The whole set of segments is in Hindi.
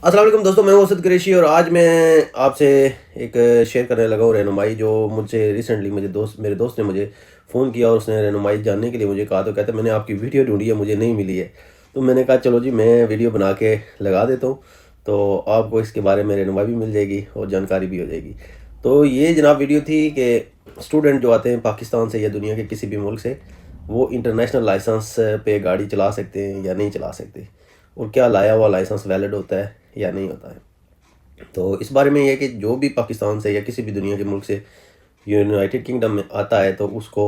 अस्सलाम वालेकुम दोस्तों, मैं हूं असद कुरैशी और आज मैं आपसे एक शेयर करने लगा हूँ रहनुमाई जो मुझसे रिसेंटली मेरे दोस्त ने मुझे फ़ोन किया और उसने रहनुमाई जानने के लिए मुझे कहा। तो कहता मैंने आपकी वीडियो ढूंढी है, मुझे नहीं मिली है। तो मैंने कहा चलो जी, मैं वीडियो बना के लगा देता हूँ, तो आपको इसके बारे में रहनुमाई भी मिल जाएगी और जानकारी भी हो जाएगी। तो ये जनाब वीडियो थी कि स्टूडेंट जो आते हैं पाकिस्तान से या दुनिया के किसी भी मुल्क से, वो इंटरनेशनल लाइसेंस पे गाड़ी चला सकते हैं या नहीं चला सकते, और क्या लाया हुआ लाइसेंस वैलिड होता है या नहीं होता है। तो इस बारे में ये है कि जो भी पाकिस्तान से या किसी भी दुनिया के मुल्क से यूनाइटेड किंगडम में आता है, तो उसको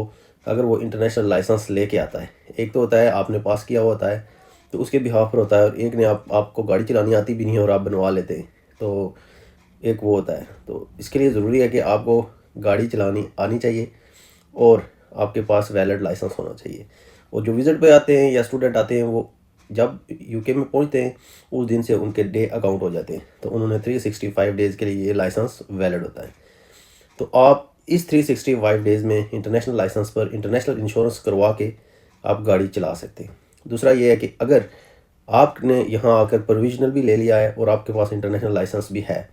अगर वो इंटरनेशनल लाइसेंस लेके आता है, एक तो होता है आपने पास किया हुआ होता है तो उसके बिहाफ पर होता है, और एक ने आपको गाड़ी चलानी आती भी नहीं है और आप बनवा लेते हैं, तो एक वो होता है। तो इसके लिए ज़रूरी है कि आपको गाड़ी चलानी आनी चाहिए और आपके पास वैलिड लाइसेंस होना चाहिए। और जो विज़िट पे आते हैं या स्टूडेंट आते हैं, वो जब यूके में पहुंचते हैं उस दिन से उनके डे अकाउंट हो जाते हैं, तो उन्होंने 365 डेज़ के लिए ये लाइसेंस वैलिड होता है। तो आप इस 365 डेज़ में इंटरनेशनल लाइसेंस पर इंटरनेशनल इंश्योरेंस करवा के आप गाड़ी चला सकते हैं। दूसरा ये है कि अगर आपने यहाँ आकर प्रोविजनल भी ले लिया है और आपके पास इंटरनेशनल लाइसेंस भी है,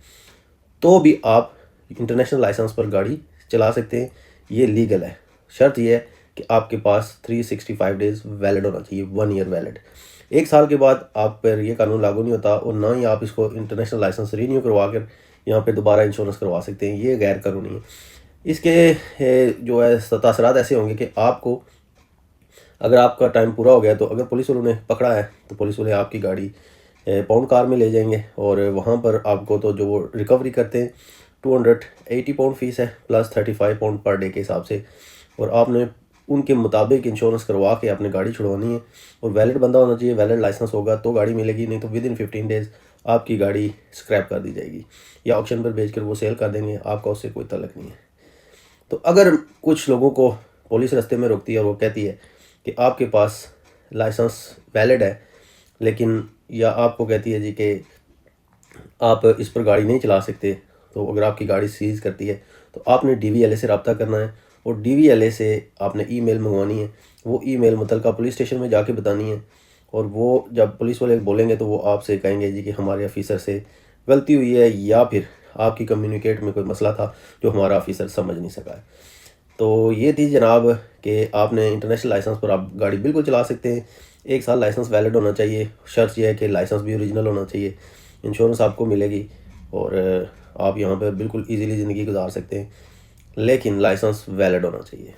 तो भी आप इंटरनेशनल लाइसेंस पर गाड़ी चला सकते हैं। ये लीगल है। शर्त यह है कि आपके पास 365 डेज़ वैलिड होना चाहिए, 1 ईयर वैलिड। 1 साल के बाद आप पर ये कानून लागू नहीं होता, और ना ही आप इसको इंटरनेशनल लाइसेंस रीन्यू करवा कर यहाँ पे दोबारा इंश्योरेंस करवा सकते हैं। ये गैर कानूनी है। इसके जो है तासरात ऐसे होंगे कि आपको, अगर आपका टाइम पूरा हो गया, तो अगर पुलिस वालों ने पकड़ा है तो पुलिस वाले आपकी गाड़ी पाउंड कार में ले जाएंगे, और वहाँ पर आपको तो जो वो रिकवरी करते हैं 280 पाउंड फ़ीस है, प्लस 35 पाउंड पर डे के हिसाब से, और आपने उनके मुताबिक इंश्योरेंस करवा के आपने गाड़ी छुड़वानी है। और वैलिड बंदा होना चाहिए, वैलिड लाइसेंस होगा तो गाड़ी मिलेगी, नहीं तो विद इन 15 डेज़ आपकी गाड़ी स्क्रैप कर दी जाएगी या ऑक्शन पर बेच कर वो सेल कर देंगे, आपका उससे कोई तल्लक नहीं है। तो अगर कुछ लोगों को पुलिस रास्ते में रोकती है और वो कहती है कि आपके पास लाइसेंस वैलिड है, लेकिन या आपको कहती है जी कि आप इस पर गाड़ी नहीं चला सकते, तो अगर आपकी गाड़ी सीज़ करती है तो आपने डीवीएलए से रब्ता करना है, और डीवीएलए से आपने ईमेल मंगवानी है। वो ईमेल मुतलका पुलिस स्टेशन में जाके बतानी है, और वो जब पुलिस वाले बोलेंगे तो वो आपसे कहेंगे जी कि हमारे ऑफिसर से गलती हुई है, या फिर आपकी कम्युनिकेट में कोई मसला था जो हमारा ऑफिसर समझ नहीं सका है। तो ये थी जनाब कि आपने इंटरनेशनल लाइसेंस पर आप गाड़ी बिल्कुल चला सकते हैं। 1 साल लाइसेंस वैलिड होना चाहिए। शर्त यह है कि लाइसेंस भी ओरिजिनल होना चाहिए। इंश्योरेंस आपको मिलेगी और आप यहाँ पर बिल्कुल ईजीली ज़िंदगी गुजार सकते हैं, लेकिन लाइसेंस वैलिड होना चाहिए।